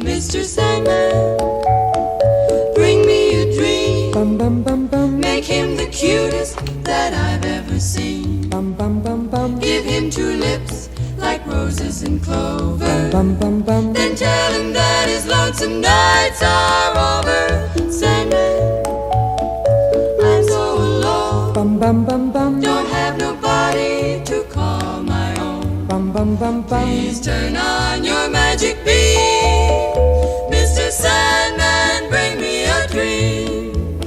Mr. Sandman, bring me a dream. Make him the cutest that I've ever seen. Give him two lips like roses and clover. Then tell him that his lonesome nights are over. Sandman, I'm so alone. Don't have nobody to call my own. Please turn on your magic beam. Mr. Sandman, bring me a dream.